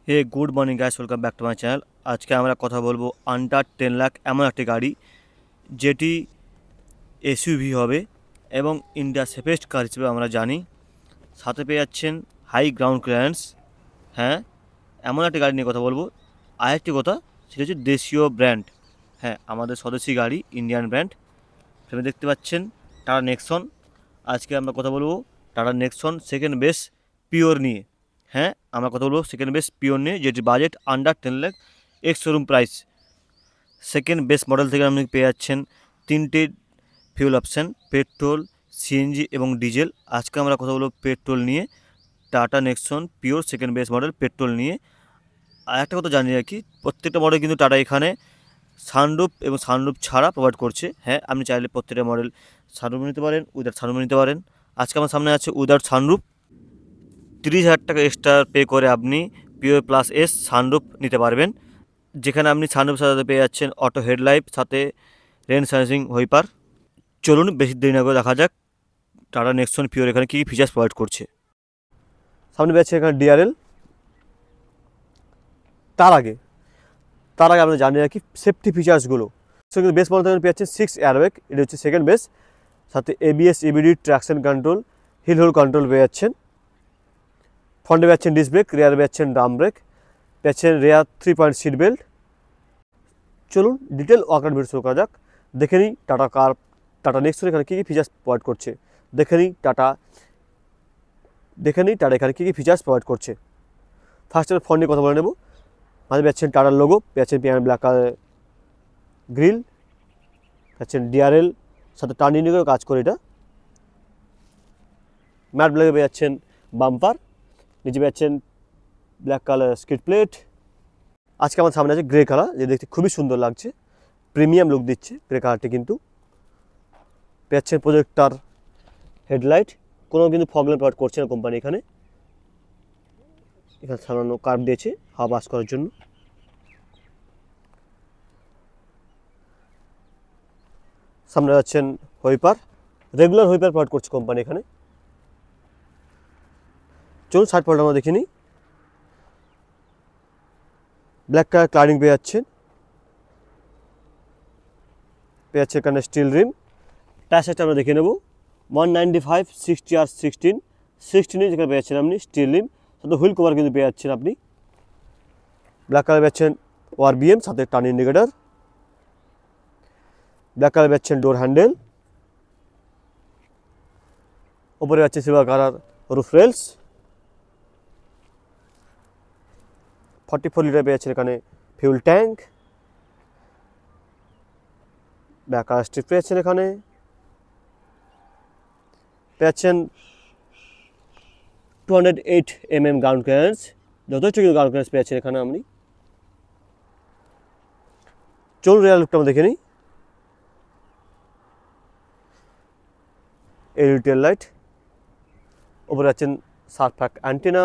Hey good morning guys, welcome back to my channel. আজকে আমরা কথা বলবো আন্ডার 10 লাখ এমন একটি গাড়ি যেটি এসইউভি হবে এবং ইন্ডিয়া সেফেস্ট কার হিসেবে আমরা জানি। সাথে পেয়ে যাচ্ছেন হাই গ্রাউন্ড ক্লিয়ারেন্স। হ্যাঁ, এমন একটি গাড়ি নিয়ে কথা বলবো। আরেকটি কথা, সেটা হচ্ছে দেশীয় ব্র্যান্ড। হ্যাঁ, আমাদের স্বদেশী গাড়ি, ইন্ডিয়ান ব্র্যান্ড। সেখানে দেখতে পাচ্ছেন টাটা নেক্সন। আজকে আমরা কথা বলবো tata Nexon second base pure নিয়ে। হ্যাঁ, আমরা কথা বলবো সেকেন্ড বেস পিওর নিয়ে, যেটি budget under 10 lakh, ex showroom price. Second base model থেকে আপনি পেয়ে যাচ্ছেন তিনটে ফিউল অপশান, পেট্রোল, সিএনজি এবং ডিজেল। আজকে আমরা কথা বলবো পেট্রোল নিয়ে, tata Nexon pure second base model petrol নিয়ে। আর একটা কথা জানিয়ে রাখি, প্রত্যেকটা মডেল কিন্তু টাটা এখানে সানরুফ এবং সানরুফ ছাড়া প্রোভাইড করছে। হ্যাঁ, আপনি চাইলে প্রত্যেকটা মডেল সানরুফ নিতে পারেন, উইদাউট সানরুফ নিতে পারেন। আজকে আমার সামনে আছে উইদাউট সানরুফ। 30,000 টাকা এক্সট্রা পে করে আপনি পিওর প্লাস এস সানরুফ নিতে পারবেন, যেখানে আপনি সানরুফ সাথে পেয়ে যাচ্ছেন অটো হেডলাইট, সাথে রেন সেন্সিং হোইপার। চলুন বেশি দেরি না করে দেখা যাক টাটা নেক্সন পিওর এখানে কী কী ফিচার্স প্রোভাইড করছে। সামনে পেয়েছে এখানে ডিআরএল। তার আগে আমরা জানিয়ে রাখি সেফটি ফিচার্সগুলো। সেখানে বেস মডেল পেয়ে যাচ্ছেন 6 এয়ারব্যাগ, এটা হচ্ছে সেকেন্ড বেস। সাথে ABS, EBD, traction control, hill hold control পেয়ে যাচ্ছেন। ফ্রন্টে পাচ্ছেন ডিস্ক ব্রেক, রেয়ারে পাচ্ছেন ড্রাম ব্রেক, পাচ্ছেন রেয়ার 3 পয়েন্ট সিট বেল্ট। চলুন ডিটেল ওয়ার্কআউট ভিডিও শুরু করা যাক। দেখে নিই টাটা নেক্সন এখানে কী কী ফিচার্স প্রোভাইড করছে। দেখে নিই টাটা এখানে কী কী ফিচার্স প্রোভাইড করছে। ফার্স্টে ফ্রন্ট নিয়ে কথা বলে নেব। মাঝে পাচ্ছেন টাটার লোগো, পাচ্ছেন পিয়ানো ব্ল্যাক কালার গ্রিল, পাচ্ছেন ডিআরএল, সাথে টার্ন ইন্ডিকেটর কাজ করে এটা। ম্যাট ব্ল্যাকে পেয়ে যাচ্ছেন বাম্পার, নিচে পাচ্ছেন ব্ল্যাক কালার স্কিড প্লেট। আজকে আমার সামনে আছে গ্রে কালার, যে দেখতে খুবই সুন্দর লাগছে, প্রিমিয়াম লুক দিচ্ছে গ্রে কালারটি। কিন্তু পাচ্ছেন প্রজেক্টর হেডলাইট, কোনো কিন্তু ফগ ল্যাম্প প্রোভাইড করছে না কোম্পানি। এখানে সামান্য কার্ভ দিয়েছে হাওয়া পাস করার জন্য। সামনে যাচ্ছেন হোইপার, রেগুলার হোইপার প্রোভাইড করছে কোম্পানি এখানে। চলুন সাইড পয়েন্ট আমরা দেখে নিই। ব্ল্যাক কালার ক্লাডিং পেয়ে যাচ্ছেন, এখানে স্টিল রিম। টায়ার সাইজটা আমরা দেখে নেব। 195 60R16 যেখানে পেয়ে যাচ্ছেন আপনি স্টিল রিম, সাথে হুইল কভার কিন্তু পেয়ে যাচ্ছেন আপনি। ব্ল্যাক কালার পাচ্ছেন ওআরবিএম, সাথে টার্ন ইন্ডিকেটর। ব্ল্যাক কালার পাচ্ছেন ডোর হ্যান্ডেল, ওপরে পাচ্ছে silver colour roof rails. 44 litre পেয়ে যাচ্ছেন এখানে fuel tank. Black colour strip পেয়ে যাচ্ছেন এখানে। পেয়েছেন 208 mm গ্রাউন্ড ক্লিয়ারেন্স, যথেষ্ট কিন্তু গ্রাউন্ড ক্লিয়ারেন্স পেয়েছেন এখানে আপনি। চলুন রিয়ার লুকটা আমরা দেখে নিই। এলইডি টেল লাইট, ওপরে আছেন সারফ্যাক অ্যান্টেনা,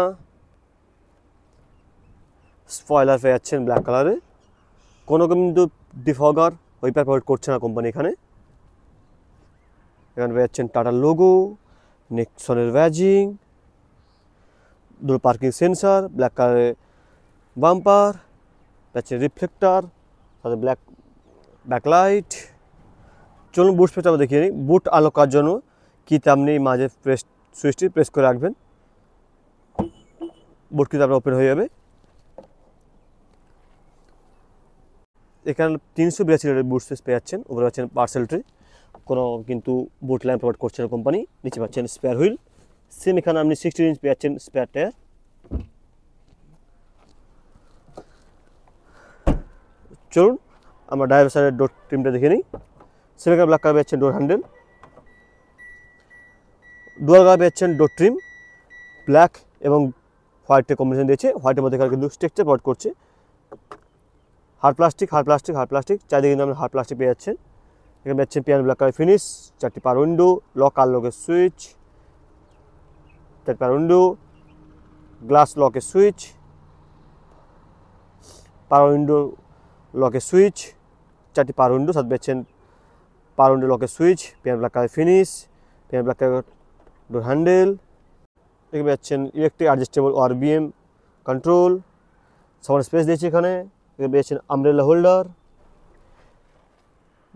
স্পয়লার পেয়ে যাচ্ছেন ব্ল্যাক কালারে। কোনো কিন্তু ডিফগার ওইপার প্রোভাইড করছে না কোম্পানি এখানে। এখানে পেয়ে যাচ্ছেন টাটার লোগো, নেক্সনের ব্যাজিং, দুটো পার্কিং সেন্সার, ব্ল্যাক কালারের বাম্পার, পাচ্ছে রিফ্লেক্টার, সাথে ব্যাকলাইট। চলুন বুট স্পেসটা আমরা দেখিয়ে নিই। বুট আনলক করার জন্য কিতে আপনি মাঝে সুইচটি প্রেস করে রাখবেন, বুট কিন্তু আপনার ওপেন হয়ে যাবে। এখানে 382 লিটারের বুট স্পেস পেয়ে যাচ্ছেন। উপরে পাচ্ছেন পার্সেল ট্রে, কোনো কিন্তু বুট ল্যাম্প প্রোভাইড করছে না কোম্পানি। নিচে পাচ্ছেন স্পেয়ার হুইল, সেম এখানে আপনি 16 ইঞ্চ পেয়ে যাচ্ছেন স্পেয়ার টায়ার। চলুন আমরা ড্রাইভার সাইডের ডোর ট্রিমটা দেখে নিই। সেম এখানে ব্ল্যাক কালার পেয়ে যাচ্ছেন ডোর হ্যান্ডেল, ডুয়াল কালার পেয়ে যাচ্ছেন ডোর ট্রিম, ব্ল্যাক এবং হোয়াইটের কম্বিনেশন দিয়েছে। হোয়াইটের মধ্যে এখানে কিন্তু স্ট্রাকচার প্রোভাইড করছে। হার্ড প্লাস্টিক, চারিদিকে কিন্তু আপনি হার্ড প্লাস্টিক পেয়ে যাচ্ছেন। এখানে পাচ্ছেন পিয়ানো ব্ল্যাক কালার ফিনিশ, 4টি পাওয়ার উইন্ডো, লক আর লকের সুইচ, 4টি পাওয়ার উইন্ডো, গ্লাস লকের সুইচ, পাওয়ার উইন্ডো লকের সুইচ, 4টি পাওয়ার উইন্ডো, সাথে পাচ্ছেন পাওয়ার উইন্ডো লকের switch, piano black colour finish, piano black colour handle. এখানে পাচ্ছেন ইলেকট্রিক অ্যাডজাস্টেবল ওআরবিএম কন্ট্রোল, সামনে স্পেস দিয়েছি এখানে পেয়েছেন umbrella holder,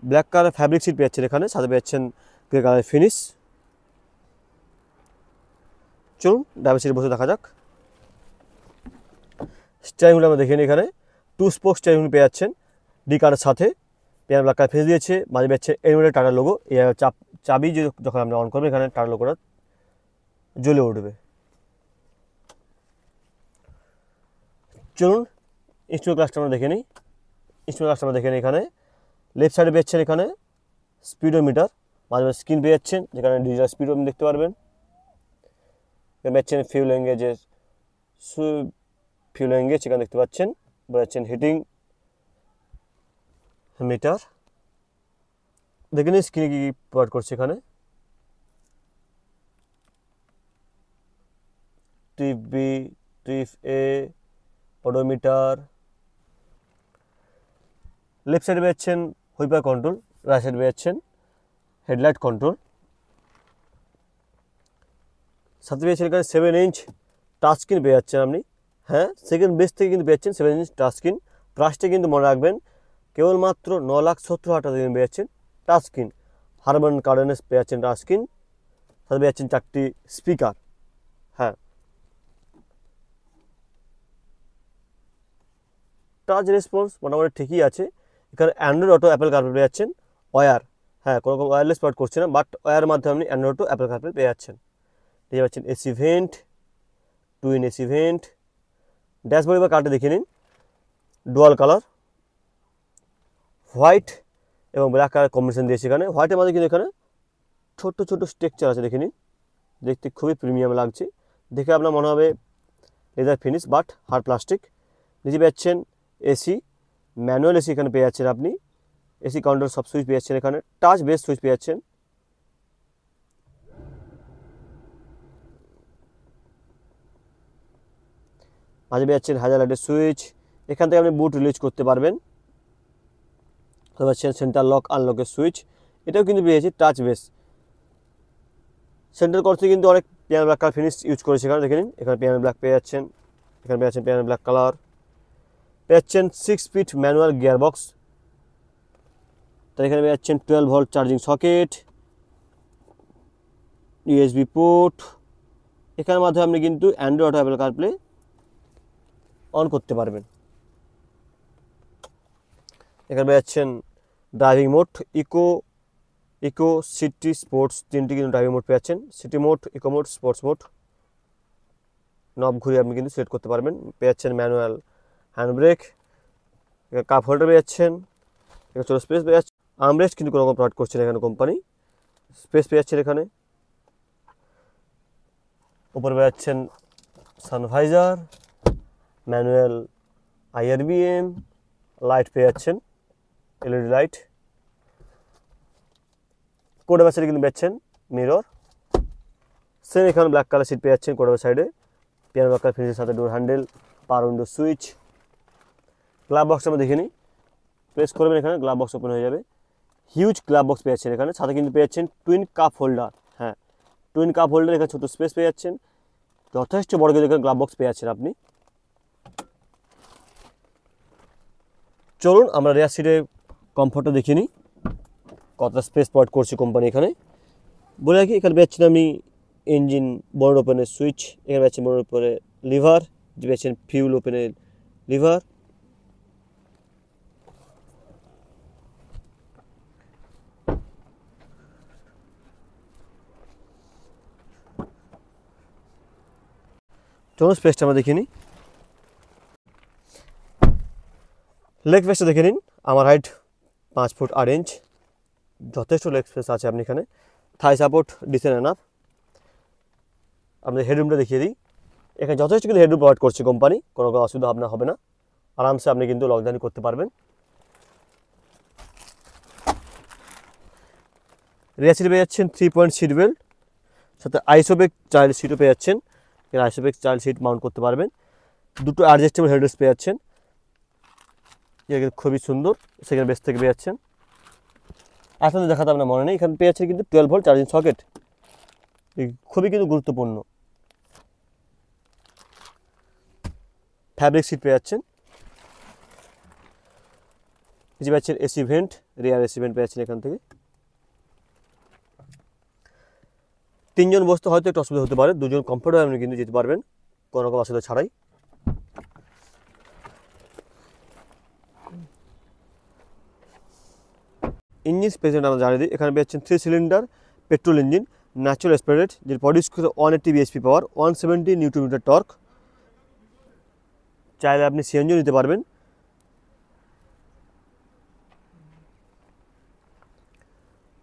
black colour fabric seat পেয়েছেন এখানে, সাথে পেয়েছেন গ্রে কালারের ফিনিশ। চলুন ড্রাইভার সিটে বসে দেখা যাক। স্টিয়ারিং হুইল আমরা দেখে নিই, এখানে 2 স্পোক স্টিয়ারিং হুইল পেয়ে যাচ্ছেন ডি কারের সাথে, পিয়ানো ব্ল্যাক কালার ফেস দিয়েছে, মাঝে পেয়েছে এনিমেটেড টাটা লোগো। এই চাবি যখন আপনি অন করবেন এখানে টাটা লোগোটা জ্বলে উঠবে। চলুন ইনস্ট্রুমেন্ট ক্লাসটা আমরা দেখে নিই। এখানে লেফট সাইডে পেয়েছেন এখানে স্পিডোমিটার, মাঝে মাঝে স্ক্রিন পেয়ে যাচ্ছেন যেখানে ডিজিটাল স্পিড আপনি দেখতে পারবেন। এখানে পাচ্ছেন ফিউল এঙ্গেজের এখানে দেখতে পাচ্ছেন, পাচ্ছেন হিটিং মিটার। দেখে নিন স্ক্রিনে কি প্রোভাইড করছে এখানে, ট্রিপ বি, ট্রিপ এ, ওডোমিটার। লেফট সাইডে পেয়েছেন হুইপার কন্ট্রোল, রাইট সাইডে পেয়েছেন হেডলাইট কন্ট্রোল। সাথে পেয়েছেন এখানে 7 ইঞ্চ টাচ স্ক্রিন পেয়ে যাচ্ছেন আপনি। হ্যাঁ, সেকেন্ড বেস থেকে কিন্তু পেয়েছেন 7 ইঞ্চ টাচ স্ক্রিন। প্রাইসটা কিন্তু মনে রাখবেন কেবলমাত্র 9,70,000 টাকা দিয়ে পেয়ে যাচ্ছেন টাচ স্ক্রিন। হারমান কার্ডেনেস পেয়ে যাচ্ছেন টাচ স্ক্রিন, সাথে পেয়ে যাচ্ছেন 4টি স্পিকার। হ্যাঁ, টাচ রেসপন্স মোটামুটি ঠিকই আছে। এখানে অ্যান্ড্রয়েড অটো, অ্যাপেল কারপ্লে পেয়ে যাচ্ছেন, ওয়্যার। হ্যাঁ, কোনো রকম ওয়্যারলেস পার্ট করছে না, বাট ওয়্যার মাধ্যমে আপনি অ্যান্ড্রয়েড অটো, অ্যাপেল কারপ্লে পেয়ে যাচ্ছেন। পেয়ে যাচ্ছেন AC vent, twin AC vent. Dashboard বা কার্ডে দেখে নিন, ডুয়াল কালার হোয়াইট এবং ব্ল্যাক কালার কম্বিনেশন দিয়েছে এখানে। হোয়াইটের মধ্যে কিন্তু এখানে ছোট্ট ছোট্ট স্ট্রাকচার আছে, দেখে নিন, দেখতে খুবই প্রিমিয়াম লাগছে। দেখে আপনার মনে হবে leather finish, but hard plastic. নিচে পাচ্ছেন এসি, ম্যানুয়াল এসি এখানে পেয়ে যাচ্ছেন আপনি। এসি কাউন্টার সব সুইচ পেয়ে যাচ্ছেন এখানে, টাচ বেস সুইচ পেয়ে যাচ্ছেন। মাঝে পেয়ে যাচ্ছেন হাজার লাইটের সুইচ, এখান থেকে আপনি বুট রিলিজ করতে পারবেন। পাচ্ছেন সেন্টার লক আনলকের সুইচ, এটাও কিন্তু পেয়েছি টাচ বেস। সেন্টার করতে কিন্তু অনেক piano black colour finish use করেছে এখানে, দেখে নিন। এখানে পিয়ানো ব্ল্যাক পেয়ে যাচ্ছেন, এখানে পেয়ে যাচ্ছেন পিয়ানো ব্ল্যাক কালার। পেয়ে যাচ্ছেন 6 স্পিড ম্যানুয়াল গিয়ার বক্স, তার এখানে পেয়ে যাচ্ছেন 12 volt charging socket, USB port. এখানের মাধ্যমে আপনি কিন্তু Android Auto, Apple CarPlay on করতে পারবেন। এখানে পেয়ে যাচ্ছেন driving mode, eco, city, sports, 3টি কিন্তু ড্রাইভিং মোড পেয়ে যাচ্ছেন। City mode, eco mode, sports mode. Knob ঘুরিয়ে আপনি কিন্তু সিলেক্ট করতে পারবেন। পেয়ে যাচ্ছেন manual hand brake, cup holder পেয়ে যাচ্ছেন, এখানে ছোটো স্পেস পেয়ে যাচ্ছে। আর্মরেস্ট কিন্তু কোনো রকম প্রোভাইড করছে না এখানে কোম্পানি, স্পেস পেয়ে যাচ্ছেন এখানে। উপরে পেয়ে যাচ্ছেন সানভাইজার, ম্যানুয়াল আইআরবিএম, লাইট পেয়ে যাচ্ছেন, এলইডি লাইট। কোডা সাইডে কিন্তু পেয়েছেন মিরর। সেম এখানে ব্ল্যাক কালার সিট পেয়ে যাচ্ছেন কোডা সাইডে, পিয়ানো ব্ল্যাক কালার ফিনিশের সাথে ডোর হ্যান্ডেল, পাওয়ার উইন্ডো সুইচ। গ্লাভ বক্স আমরা দেখে নিই, প্রেস করবেন এখানে গ্লাভ বক্স ওপেন হয়ে যাবে। হিউজ গ্লাভ বক্স পেয়ে যাচ্ছেন এখানে, সাথে কিন্তু পেয়ে যাচ্ছেন টুইন কাপ হোল্ডার। হ্যাঁ, টুইন কাপ হোল্ডার, এখানে ছোটো স্পেস পেয়ে যাচ্ছেন, যথেষ্ট বড় কিন্তু এখানে গ্লাভ বক্স পেয়ে যাচ্ছেন আপনি। চলুন আমরা রেয়ার সিটে কমফোর্টটা দেখে নিই, কতটা স্পেস প্রোভাইড করছে কোম্পানি এখানে। বলে রাখি এখানে পেয়েছেন আপনি ইঞ্জিন বনেট ওপেনের সুইচ, এখানে পেয়েছেন বনেট ওপেনের লিভার, যে পেয়েছেন ফিউল ওপেনের লিভার। চলুন স্পেসটা আমরা দেখে নিই। লেগ স্পেসটা দেখে নিন, আমার হাইট 5 ফুট 8 ইঞ্চ, যথেষ্ট লেগ স্পেস আছে আপনি এখানে। থাই সাপোর্ট ডিসেন্ট এনাফ। আপনাদের হেডরুমটা দেখিয়ে দিই, এখানে যথেষ্ট কিন্তু হেডরুম প্রোভাইড করছে কোম্পানি, কোনো অসুবিধা আপনার হবে না, আরামসে আপনি কিন্তু লকডাউন করতে পারবেন। রেয়ার সিটে পেয়ে যাচ্ছেন 3 পয়েন্ট সিট বেল্ট, সাথে আইসোবেক চাইল্ড সিটও পেয়ে যাচ্ছেন, এখানে আইসোবেক চাইল্ড সিট মাউন্ট করতে পারবেন। দুটো অ্যাডজাস্টেবল হেডরেস্ট পেয়ে যাচ্ছেন, খুবই সুন্দর। সেকেন্ড বেস থেকে পেয়ে যাচ্ছেন, আসলে দেখাতে আপনার মনে নেই, এখানে পেয়ে যাচ্ছেন কিন্তু 12 ভোল্ট চার্জিং সকেট, খুবই কিন্তু গুরুত্বপূর্ণ। ফ্যাব্রিক সিট পেয়ে যাচ্ছেন, নিচে পাচ্ছেন এসি ভেন্ট, রিয়ার এসি ভেন্ট পাচ্ছেন এখান থেকে। 3 জন বসতে হয়তো একটু অসুবিধা হতে পারে, 2 জন কমফোর্টেবল আপনি কিন্তু যেতে পারবেন কোনো রকম অসুবিধা ছাড়াই। ইঞ্জিন স্পেসিফিকেশন আমরা জানিয়ে দিই, এখানে পাচ্ছেন 3 cylinder petrol engine, natural aspirated, যেটা প্রডিউস করে 180 BHP power, 170 newton metre torque. চাইলে আপনি সিএনজিও নিতে পারবেন।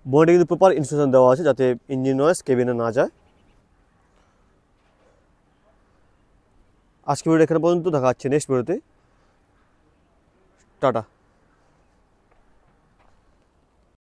বনেটে কিন্তু প্রপার ইনস্ট্রাকশন দেওয়া আছে যাতে ইঞ্জিন নয়েজ কেবিনে না যায়। আজকে ভিডিও এখানে পর্যন্ত, দেখা যাচ্ছে নেক্সট ভিডিওতে। টাটা।